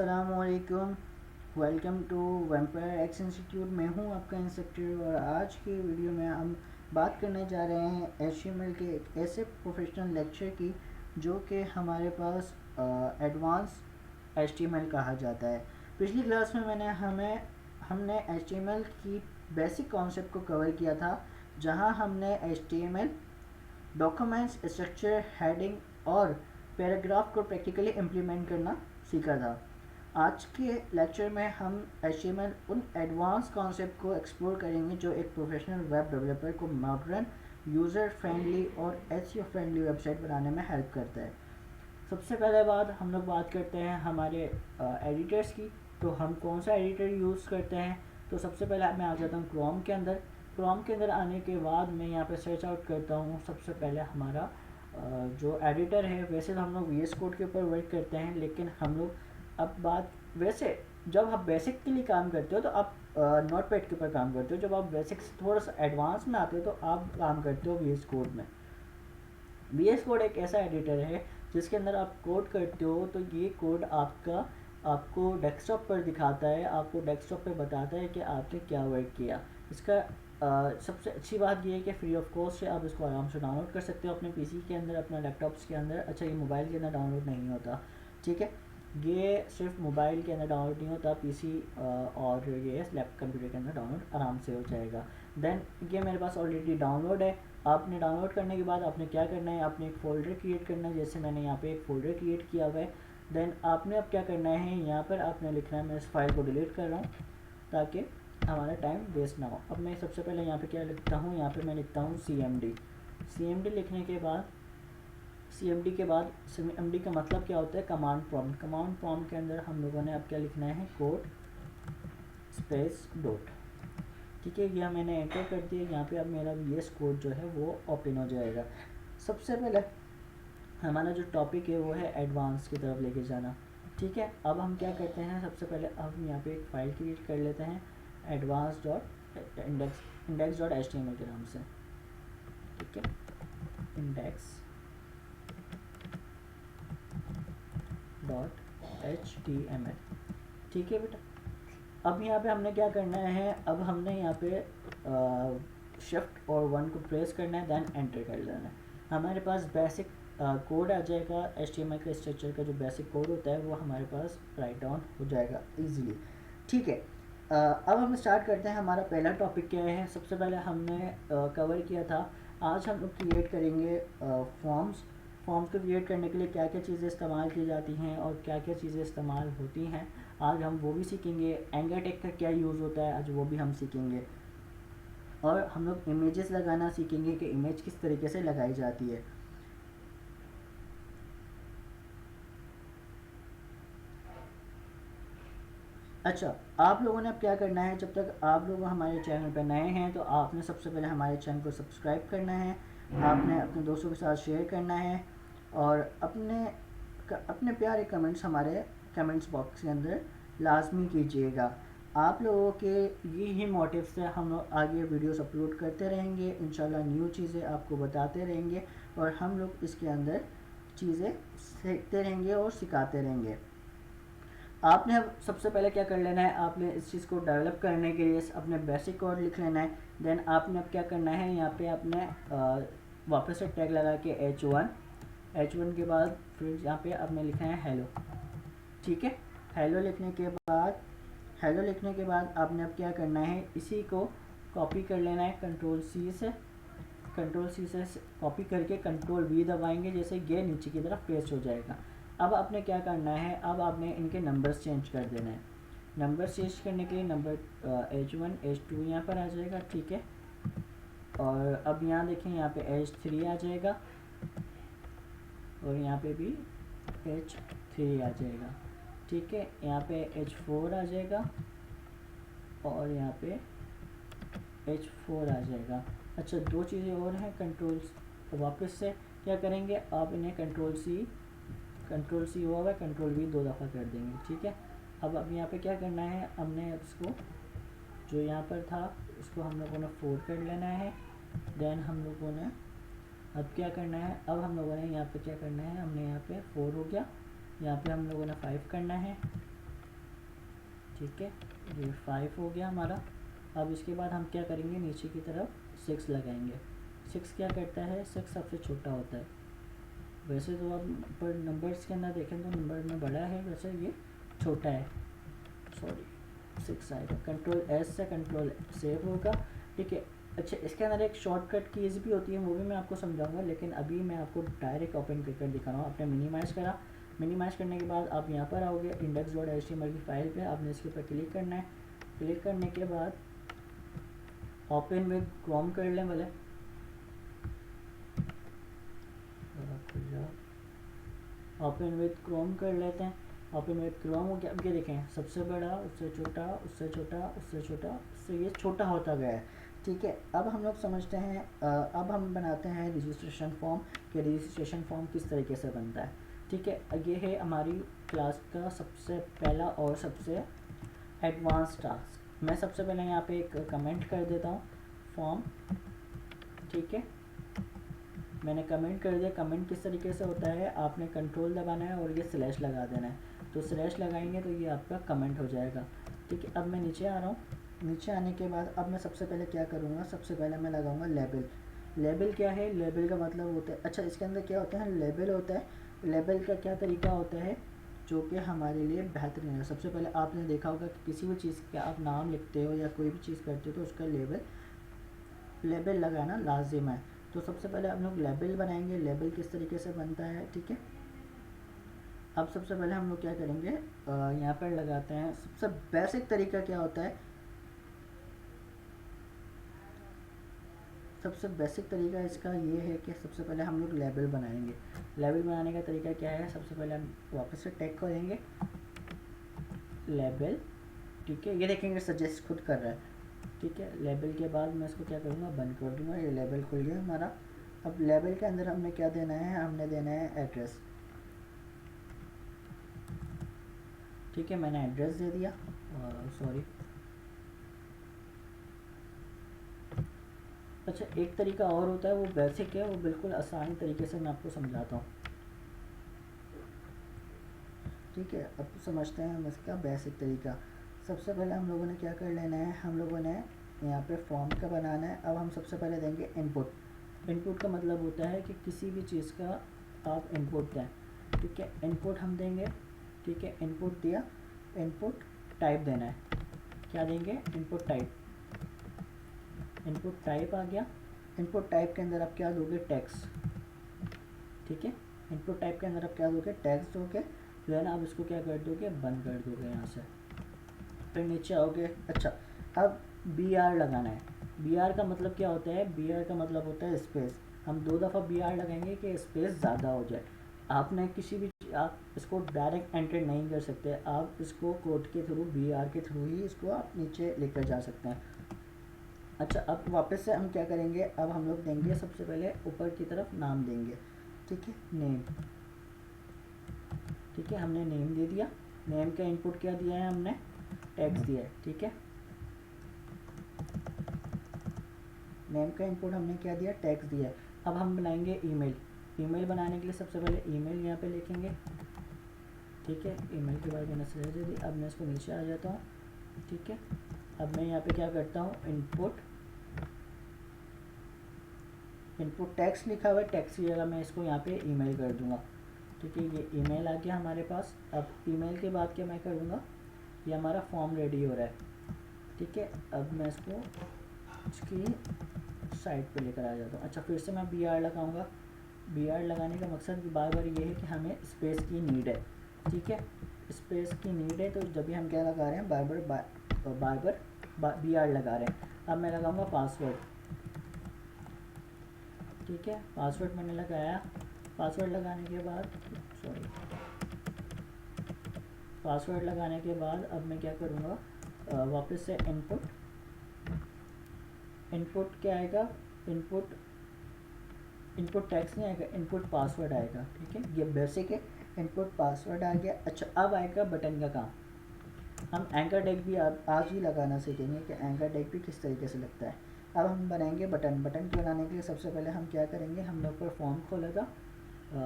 अस्सलामुअलैकुम। Welcome to vampire X institute. मैं हूं आपका इंस्ट्रक्टर और आज की वीडियो में हम बात करने जा रहे हैं HTML के एक ऐसे प्रोफेशनल लेक्चर की जो कि हमारे पास एडवांस HTML कहा जाता है। पिछली क्लास में हमने HTML की बेसिक कॉन्सेप्ट को कवर किया था, जहां हमने HTML डॉक्यूमेंट्स, स्ट्रक्चर, हेडिंग और पैराग्राफ को प्रैक्टिकली इम्प्लीमेंट करना सीखा था। आज के लेक्चर में हम HTML उन एडवांस कॉन्सेप्ट को एक्सप्लोर करेंगे जो एक प्रोफेशनल वेब डेवलपर को मॉडर्न, यूज़र फ्रेंडली और SEO फ्रेंडली वेबसाइट बनाने में हेल्प करता है। सबसे पहले हम लोग बात करते हैं हमारे एडिटर्स की। तो हम कौन सा एडिटर यूज़ करते हैं? तो सबसे पहले मैं आ जाता हूँ क्रोम के अंदर। क्रोम के अंदर आने के बाद मैं यहाँ पे सर्च आउट करता हूँ। सबसे पहले हमारा जो एडिटर है, वैसे तो हम लोग VS कोड के ऊपर वर्क करते हैं, लेकिन हम लोग अब बात वैसे जब आप बेसिक के लिए काम करते हो तो आप नोटपैड के ऊपर काम करते हो। जब आप बेसिक से थोड़ा सा एडवांस में आते हो तो आप काम करते हो VS कोड में। VS कोड एक ऐसा एडिटर है जिसके अंदर आप कोड करते हो तो ये कोड आपको डेस्कटॉप पर दिखाता है, आपको डेस्कटॉप पे बताता है कि आपने क्या वर्क किया। इसका सबसे अच्छी बात ये है कि फ्री ऑफ कॉस्ट है, आप इसको आराम से डाउनलोड कर सकते हो अपने PC के अंदर, अपने लैपटॉप्स के अंदर। अच्छा, ये मोबाइल के अंदर डाउनलोड नहीं होता, ठीक है। ये सिर्फ मोबाइल के अंदर डाउनलोड नहीं होता, PC और ये कंप्यूटर के अंदर डाउनलोड आराम से हो जाएगा। देन ये मेरे पास ऑलरेडी डाउनलोड है। आपने डाउनलोड करने के बाद आपने क्या करना है, आपने एक फ़ोल्डर क्रिएट करना है। जैसे मैंने यहाँ पे एक फ़ोल्डर क्रिएट किया हुआ है। देन आपने अब क्या करना है, यहाँ पर आपने लिखना है, मैं इस फाइल को डिलीट कर रहा हूँ ताकि हमारा टाइम वेस्ट ना हो। अब मैं सबसे पहले यहाँ पे क्या लिखता हूँ, यहाँ पे मैं लिखता हूँ CMD लिखने के बाद CMD का मतलब क्या होता है, कमांड प्रॉम्प्ट। कमांड प्रॉम्प्ट के अंदर हम लोगों ने अब क्या लिखना है, कोड स्पेस डॉट, ठीक है। यह मैंने एंटर कर दिया। यहाँ पे अब मेरा VS कोड जो है वो ओपन हो जाएगा। सबसे पहले हमारा जो टॉपिक है वो है एडवांस की तरफ लेके जाना, ठीक है। अब हम क्या करते हैं, सबसे पहले हम यहाँ पे एक फ़ाइल क्रिएट कर लेते हैं index.html के नाम से, ठीक है। index.html, ठीक है बेटा। अब यहाँ पे हमने क्या करना है, अब हमने यहाँ पे शिफ्ट और 1 को प्रेस करना है, देन एंटर कर देना है। हमारे पास बेसिक कोड आ जाएगा। HTML का स्ट्रक्चर का जो बेसिक कोड होता है वो हमारे पास राइट डाउन हो जाएगा इजीली, ठीक है। अब हम स्टार्ट करते हैं। हमारा पहला टॉपिक क्या है, सबसे पहले हमने कवर किया था, आज हम लोग क्रिएट करेंगे फॉर्म्स को क्रिएट करने के लिए क्या क्या चीज़ें इस्तेमाल की जाती हैं और क्या क्या चीज़ें इस्तेमाल होती हैं, आज हम वो भी सीखेंगे। एंगर टैग का क्या यूज़ होता है, आज वो भी हम सीखेंगे। और हम लोग इमेजेस लगाना सीखेंगे कि इमेज किस तरीके से लगाई जाती है। अच्छा, आप लोगों ने अब क्या करना है, जब तक आप लोग हमारे चैनल पर नए हैं तो आपने सबसे पहले हमारे चैनल को सब्सक्राइब करना है, आपने अपने दोस्तों के साथ शेयर करना है और अपने प्यारे कमेंट्स हमारे कमेंट्स बॉक्स के अंदर लाजमी कीजिएगा। आप लोगों के यही मोटिव से हम लोग आगे वीडियोस अपलोड करते रहेंगे, इंशाल्लाह न्यू चीज़ें आपको बताते रहेंगे और हम लोग इसके अंदर चीज़ें सीखते रहेंगे और सिखाते रहेंगे। आपने अब सबसे पहले क्या कर लेना है, आपने इस चीज़ को डेवलप करने के लिए अपने बेसिक कोड लिख लेना है। देन आपने अब क्या करना है, यहाँ पे आपने वापस से टैग लगा के H1 के बाद फिर यहाँ पे आपने लिखा है हेलो, ठीक है। हेलो लिखने के बाद आपने अब क्या करना है, इसी को कॉपी कर लेना है कंट्रोल सी से कॉपी करके कंट्रोल V दबाएंगे, जैसे ये नीचे की तरफ पेस्ट हो जाएगा। अब आपने क्या करना है, अब आपने इनके नंबर्स चेंज कर देना है। नंबर चेंज करने के लिए नंबर H1 H2 यहाँ पर आ जाएगा, ठीक है। और अब यहाँ देखें, यहाँ पे H3 आ जाएगा और यहाँ पे भी H3 आ जाएगा, ठीक है। यहाँ पे H4 आ जाएगा और यहाँ पे H4 आ जाएगा। अच्छा, दो चीज़ें और हैं, कंट्रोल वापस से क्या करेंगे, आप इन्हें कंट्रोल सी हुआ हुआ कंट्रोल V 2 दफ़ा कर देंगे, ठीक है। अब यहाँ पे क्या करना है, हमने इसको जो यहाँ पर था इसको हम लोगों ने 4 कर लेना है। देन हम लोगों ने अब क्या करना है, अब हम लोगों ने यहाँ पे क्या करना है, हमने यहाँ पे 4 हो गया, यहाँ पे हम लोगों ने 5 करना है ठीक है, ये 5 हो गया हमारा। अब इसके बाद हम क्या करेंगे, नीचे की तरफ 6 लगाएंगे। 6 क्या करता है, 6 सबसे छोटा होता है। वैसे तो अब पर नंबर्स के अंदर देखें तो नंबर में बड़ा है, वैसे ये छोटा है, सॉरी 6 आएगा। कंट्रोल एस से कंट्रोल सेव होगा, ठीक है। अच्छा, इसके अंदर एक शॉर्टकट कीज़ भी होती है, वो भी मैं आपको समझाऊंगा, लेकिन अभी मैं आपको डायरेक्ट ओपन करके दिखा रहा हूँ। आपने मिनिमाइज़ करा, मिनिमाइज़ करने के बाद आप यहाँ पर आओगे index.html की फाइल पे, आपने इसके ऊपर क्लिक करना है। क्लिक करने के बाद ओपन विद क्रोम कर लें भले, ओपन विद क्रोम कर लेते हैं। ओपन विद क्रोम हो गया। अब ये देखें, सबसे बड़ा, उससे छोटा, उससे छोटा, उससे छोटा, उससे ये छोटा होता गया है, ठीक है। अब हम लोग समझते हैं, अब हम बनाते हैं रजिस्ट्रेशन फॉर्म कि रजिस्ट्रेशन फॉर्म किस तरीके से बनता है, ठीक है। ये है हमारी क्लास का सबसे पहला और सबसे एडवांस टास्क। मैं सबसे पहले यहाँ पे एक कमेंट कर देता हूँ, फॉर्म, ठीक है। मैंने कमेंट कर दिया। कमेंट किस तरीके से होता है, आपने कंट्रोल दबाना है और ये स्लैश लगा देना है। तो स्लैश लगाएंगे तो ये आपका कमेंट हो जाएगा, ठीक है। अब मैं नीचे आ रहा हूँ। नीचे आने के बाद अब मैं सबसे पहले क्या करूँगा, सबसे पहले मैं लगाऊंगा लेबल। लेबल क्या है, लेबल का मतलब होता है, अच्छा इसके अंदर क्या होता है, लेबल होता है। लेबल का क्या तरीका होता है जो कि हमारे लिए बेहतरीन है। सबसे पहले आपने देखा होगा कि किसी भी चीज़ का आप नाम लिखते हो या कोई भी चीज़ करते हो तो उसका लेबल लगाना लाजिम है। तो सबसे पहले हम लोग लेबल बनाएंगे। लेबल किस तरीके से बनता है, ठीक है। अब सबसे पहले हम लोग क्या करेंगे, यहाँ पर लगाते हैं। सबसे बेसिक तरीका क्या होता है, सबसे बेसिक तरीका इसका ये है कि सबसे पहले हम लोग लेबल बनाएंगे। लेबल बनाने का तरीका क्या है, सबसे पहले हम वापस से टैग खोलेंगे, लेबल, ठीक है। ये देखेंगे सजेस्ट खुद कर रहा है, ठीक है। लेबल के बाद मैं इसको क्या करूँगा, बंद कर दूँगा। ये लेबल खुल गया हमारा। अब लेबल के अंदर हमने क्या देना है, हमने देना है एड्रेस, ठीक है। मैंने एड्रेस दे दिया, सॉरी। अच्छा, एक तरीका और होता है, वो बेसिक है, वो बिल्कुल आसान तरीके से मैं आपको समझाता हूँ, ठीक है। अब समझते हैं हम इसका बेसिक तरीका। सबसे पहले हम लोगों ने क्या कर लेना है, हम लोगों ने यहाँ पे फॉर्म का बनाना है। अब हम सबसे पहले देंगे इनपुट। इनपुट का मतलब होता है कि किसी भी चीज़ का आप इनपुट दें, ठीक है। इनपुट हम देंगे, ठीक है। इनपुट दिया, इनपुट टाइप देना है। क्या देंगे, इनपुट टाइप। इनपुट टाइप आ गया। इनपुट टाइप के अंदर आप क्या दोगे, टेक्स्ट, ठीक है। इनपुट टाइप के अंदर आप क्या दोगे, टेक्स्ट दोगे। देन आप इसको क्या कर दोगे, बंद कर दोगे यहाँ से। फिर नीचे आओगे। अच्छा, अब बी आर लगाना है। बी आर का मतलब क्या होता है, बी आर का मतलब होता है स्पेस। हम 2 दफ़ा बी आर लगाएंगे कि स्पेस ज़्यादा हो जाए। आपने किसी भी, आप इसको डायरेक्ट एंटर नहीं कर सकते, आप इसको कोड के थ्रू, बी आर के थ्रू ही इसको आप नीचे लेकर जा सकते हैं। अच्छा, अब वापस से हम क्या करेंगे, अब हम लोग देंगे सबसे पहले ऊपर की तरफ नाम देंगे, ठीक है, नेम, ठीक है। हमने नेम दे दिया। नेम का इनपुट क्या दिया है, हमने टेक्स्ट दिया है, ठीक है। नेम का इनपुट हमने क्या दिया, टेक्स्ट दिया है। अब हम बनाएंगे ईमेल। ईमेल बनाने के लिए सबसे पहले ईमेल यहाँ पे लिखेंगे, ठीक है। ईमेल के बाद मैंने स्लैश दे दी। अब मैं इसको नीचे आ जाता हूँ, ठीक है। अब मैं यहाँ पे क्या करता हूँ, इनपुट टेक्स्ट लिखा हुआ है, टेक्स्ट की जगह मैं इसको यहाँ पे ईमेल कर दूँगा, ठीक है। ये ईमेल आ गया हमारे पास। अब ईमेल के बाद क्या मैं करूँगा, ये हमारा फॉर्म रेडी हो रहा है, ठीक है। अब मैं इसको इसकी साइड पे लेकर आ जाता हूँ। अच्छा, फिर से मैं बी आर लगाऊँगा। बी आर लगाने का मकसद बार बार ये है कि हमें स्पेस की नीड है, ठीक है। स्पेस की नीड है, तो जब भी हम क्या लगा रहे हैं, बार बार बी आर लगा रहे हैं। अब मैं लगाऊंगा पासवर्ड, ठीक है। पासवर्ड मैंने लगाया। पासवर्ड लगाने के बाद, सॉरी, पासवर्ड लगाने के बाद अब मैं क्या करूँगा, वापस से इनपुट क्या आएगा, इनपुट टेक्स्ट नहीं आएगा, इनपुट पासवर्ड आएगा, ठीक है। ये बेसिक है, इनपुट पासवर्ड आ गया। अच्छा, अब आएगा बटन का काम। हम एंकर टैग भी आज ही लगाना सीखेंगे कि एंकर टैग भी किस तरीके से लगता है। अब हम बनाएंगे बटन। बटन बनाने के लिए सबसे पहले हम क्या करेंगे, हम लोग पर फॉर्म खोला था,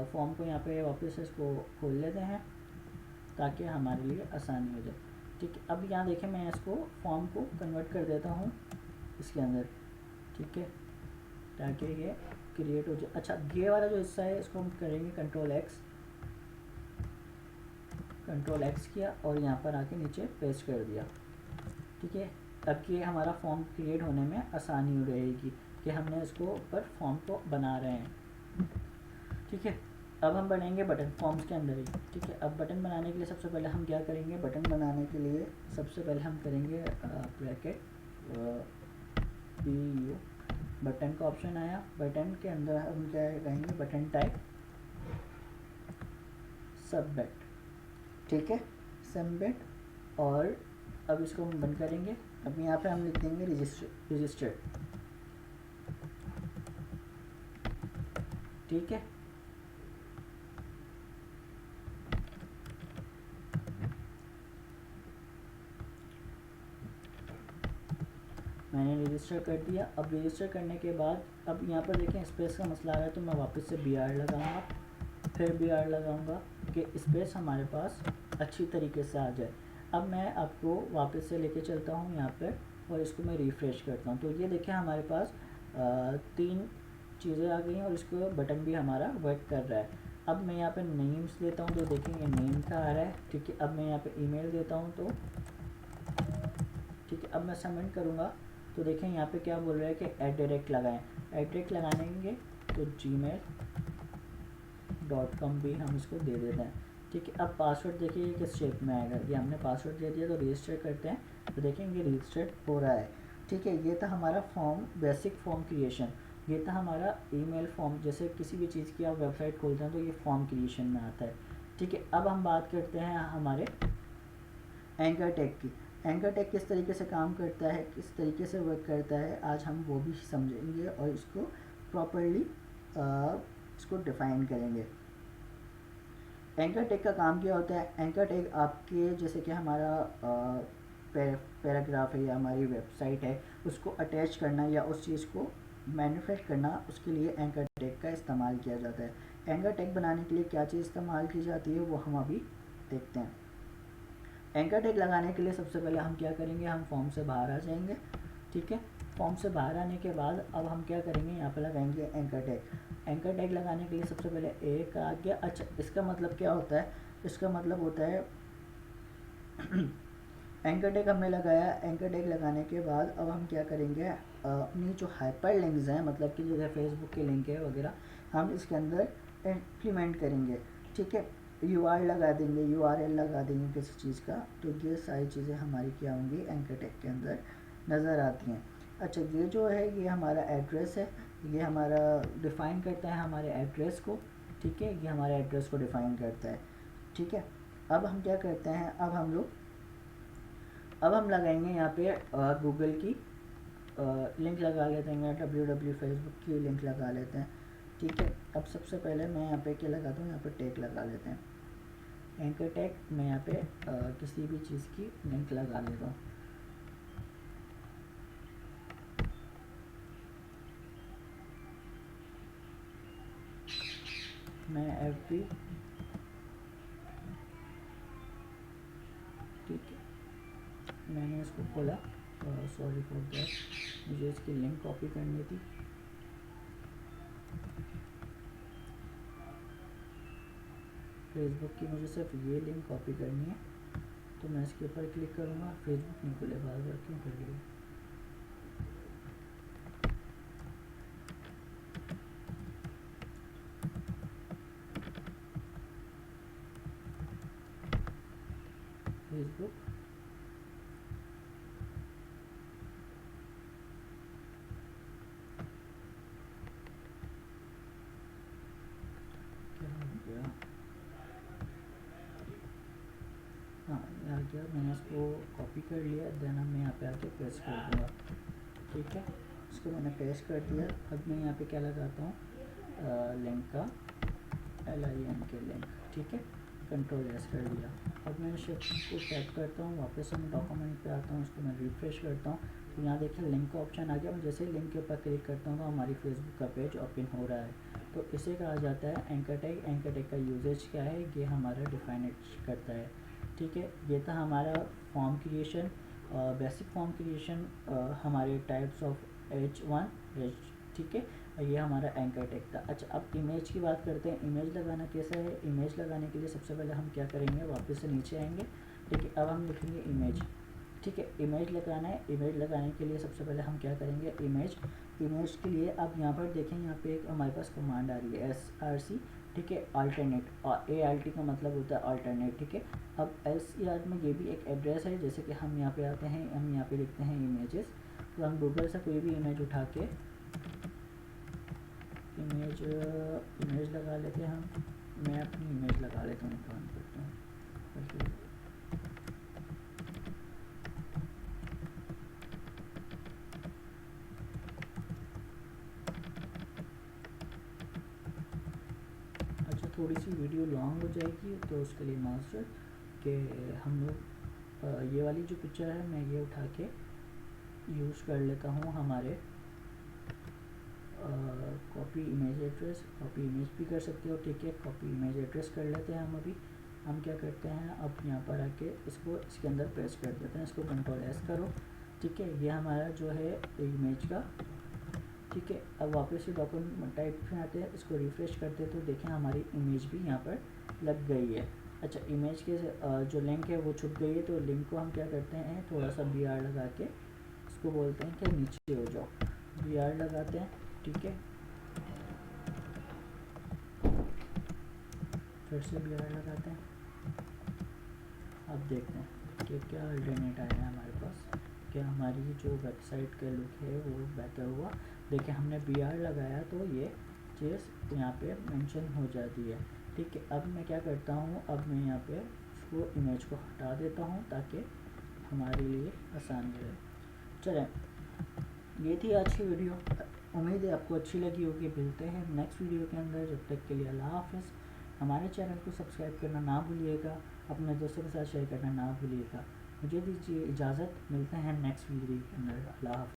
फॉर्म को यहाँ पे वापस से इसको खोल लेते हैं ताकि हमारे लिए आसानी हो जाए, ठीक है, अब यहाँ देखें मैं इसको फॉर्म को कन्वर्ट कर देता हूँ इसके अंदर, ठीक है, ताकि ये क्रिएट हो जाए। अच्छा, ये वाला जो हिस्सा है इसको हम करेंगे कंट्रोल एक्स किया और यहाँ पर आके नीचे पेस्ट कर दिया, ठीक है। अब ये हमारा फॉर्म क्रिएट होने में आसानी हो रहेगी कि हमने इसको ऊपर फॉर्म को बना रहे हैं, ठीक है। अब हम बनाएंगे बटन फॉर्म्स के अंदर ही, ठीक है। अब बटन बनाने के लिए सबसे पहले हम क्या करेंगे, बटन बनाने के लिए सबसे पहले हम करेंगे ब्रैकेट PU, बटन का ऑप्शन आया, बटन के अंदर हम क्या करेंगे, बटन टाइप सबबेट, ठीक है, सबबेट। और अब इसको हम बंद करेंगे। अब यहाँ पे हम लिख देंगे रजिस्टर्ड, ठीक है। मैंने रजिस्टर कर दिया। अब रजिस्टर करने के बाद अब यहाँ पर देखें स्पेस का मसला आ रहा है, तो मैं वापस से BR लगाऊंगा, फिर BR लगाऊंगा कि स्पेस हमारे पास अच्छी तरीके से आ जाए। अब मैं आपको वापस से लेके चलता हूँ यहाँ पर और इसको मैं रिफ़्रेश करता हूँ, तो ये देखें हमारे पास 3 चीज़ें आ गई हैं और इसको बटन भी हमारा वर्क कर रहा है। अब मैं यहाँ पे नेम्स देता हूँ तो देखेंगे नेम का आ रहा है, ठीक है। अब मैं यहाँ पे ईमेल देता हूँ तो ठीक है। अब मैं सबमिट करूँगा तो देखें यहाँ पे क्या बोल रहा है कि @ लगाएं। @ लगाएंगे तो gmail.com भी हम इसको दे देते हैं, ठीक है। अब पासवर्ड देखिए किस शेप में आएगा, ये हमने पासवर्ड दे दिया। तो रजिस्टर करते हैं तो देखेंगे रजिस्टर्ड हो रहा है, ठीक है। ये था हमारा फॉर्म, बेसिक फॉर्म क्रिएशन। ये था हमारा ईमेल फॉर्म, जैसे किसी भी चीज़ की आप वेबसाइट खोलते हैं तो ये फॉर्म क्रिएशन में आता है, ठीक है। अब हम बात करते हैं हमारे एंकर टैग की। एंकर टैग किस तरीके से काम करता है, किस तरीके से वर्क करता है, आज हम वो भी समझेंगे और इसको प्रॉपरली इसको डिफ़ाइन करेंगे। एंकर टैग का काम क्या होता है, एंकर टैग आपके जैसे कि हमारा पैराग्राफ है या हमारी वेबसाइट है उसको अटैच करना या उस चीज़ को मैनिफेस्ट करना, उसके लिए एंकर टैग का इस्तेमाल किया जाता है। एंकर टैग बनाने के लिए क्या चीज़ इस्तेमाल की जाती है वो हम अभी देखते हैं। एंकर टैग लगाने के लिए सबसे पहले हम क्या करेंगे, हम फॉर्म से बाहर आ जाएंगे, ठीक है। फॉर्म से बाहर आने के बाद अब हम क्या करेंगे, यहाँ पे लगाएंगे एंकर टैग। एंकर टैग लगाने के लिए सबसे पहले एक आ गया। अच्छा, इसका मतलब क्या होता है, इसका मतलब होता है एंकर टैग हमने लगाया। एंकर टैग लगाने के बाद अब हम क्या करेंगे, अपनी जो हाइपर लिंक्स हैं, मतलब कि जैसे फेसबुक के लिंक है वगैरह, हम इसके अंदर इम्प्लीमेंट करेंगे, ठीक है। URL लगा देंगे, URL लगा देंगे किसी चीज़ का, तो ये सारी चीज़ें हमारी क्या होंगी, एंकर टैग के अंदर नज़र आती हैं। अच्छा, ये जो है ये हमारा एड्रेस है, ये हमारा डिफ़ाइन करता है हमारे एड्रेस को, ठीक है। ये हमारे एड्रेस को डिफ़ाइन करता है, ठीक है। अब हम क्या करते हैं, अब हम लगाएंगे यहाँ पे गूगल की लिंक लगा लेते हैं, www फेसबुक की लिंक लगा लेते हैं, ठीक है। अब सबसे पहले मैं यहाँ पे क्या लगाता हूँ, यहाँ पे टैग लगा लेते हैं, एंकर टैग। मैं यहाँ पे किसी भी चीज़ की लिंक लगा लेता हूँ, मैं FB, ठीक है। मैंने इसको खोला, सॉरी फॉर दैट, मुझे इसकी लिंक कॉपी करनी थी। फेसबुक की मुझे सिर्फ ये लिंक कॉपी करनी है, तो मैं इसके ऊपर क्लिक करूँगा। फेसबुक नहीं खुले, बार बार क्यों कर लिया। फेसबुक, क्या हो गया, हाँ आ गया। मैंने इसको कॉपी कर लिया, देन मैं यहाँ पे आके पेस्ट कर दूँगा, ठीक है। इसको मैंने पेस्ट कर दिया। अब मैं यहाँ पे क्या लगाता हूँ, लिंक का LINK लिंक, ठीक है। कंट्रोल S कर दिया। अब मैं शिफ्ट को टैप करता हूँ, वापस मैं डॉक्यूमेंट पे आता हूँ, इसको मैं रिफ्रेश करता हूँ, तो यहाँ देखिए लिंक का ऑप्शन आ गया। मैं जैसे ही लिंक के ऊपर क्लिक करता हूँ तो हमारी फेसबुक का पेज ओपन हो रहा है। तो इसे कहा जाता है एंकर टैग। एंकर टैग का यूजेज क्या है, ये हमारा डिफाइन करता है, ठीक है, ये था हमारा form creation, basic form creation, हमारे टाइप्स ऑफ H1 H, ठीक है, और ये हमारा एंकर टैग था। अच्छा, अब इमेज की बात करते हैं। इमेज लगाना कैसा है? इमेज लगाने के लिए सबसे पहले हम क्या करेंगे, वापस से नीचे आएंगे, ठीक है। अब हम लिखेंगे इमेज, ठीक है। इमेज लगाना है। इमेज लगाने के लिए सबसे पहले हम क्या करेंगे, इमेज के लिए आप यहाँ पर देखें, यहाँ पे एक हमारे पास कमांड आ रही है src, ठीक है, अल्टरनेट, और ALT का मतलब होता है अल्टरनेट, ठीक है। अब SCR में ये भी एक एड्रेस है, जैसे कि हम यहाँ पे आते हैं, हम यहाँ पे लिखते हैं इमेजेस, तो हम गूगल से कोई भी इमेज उठा के इमेज लगा लेते हैं हम। मैं अपनी इमेज लगा लेता हूँ, काम करता हूँ। अच्छा, थोड़ी सी वीडियो लॉन्ग हो जाएगी तो उसके लिए मास्टर कि हम लोग ये वाली जो पिक्चर है मैं ये उठा के यूज़ कर लेता हूँ हमारे copy image address, copy image भी कर सकते हो, ठीक है। कॉपी इमेज एड्रेस कर लेते हैं हम। अभी हम क्या करते हैं, अब यहाँ पर आके इसको इसके अंदर पेस्ट कर देते हैं, इसको Ctrl+S करो, ठीक है। ये हमारा जो है इमेज का, ठीक है। अब वापस से डॉक्यूमेंट टाइप में आते हैं, इसको रिफ्रेश करते हैं, तो देखें हमारी इमेज भी यहाँ पर लग गई है। अच्छा, इमेज के जो लिंक है वो छुप गई है, तो लिंक को हम क्या करते हैं, थोड़ा सा BR लगा के इसको बोलते हैं कि नीचे हो जाओ, BR लगाते हैं, ठीक है। फिर से BR लगाते हैं। अब देखते हैं कि क्या अल्टरनेट आया है हमारे पास, क्या हमारी जो वेबसाइट का लुक है वो बेहतर हुआ। देखिए, हमने BR लगाया तो ये चीज़ यहाँ पे मेंशन हो जाती है, ठीक है। अब मैं क्या करता हूँ, अब मैं यहाँ पे इसको इमेज को हटा देता हूँ ताकि हमारे लिए आसान रहे। चलें, ये थी आज की वीडियो। उम्मीद है आपको अच्छी लगी होगी। मिलते हैं नेक्स्ट वीडियो के अंदर, जब तक के लिए अल्लाह हाफ़िज़। हमारे चैनल को सब्सक्राइब करना ना भूलिएगा, अपने दोस्तों के साथ शेयर करना ना भूलिएगा। मुझे दीजिए इजाज़त, मिलते हैं नेक्स्ट वीडियो के अंदर। अल्लाह हाफ़िज़।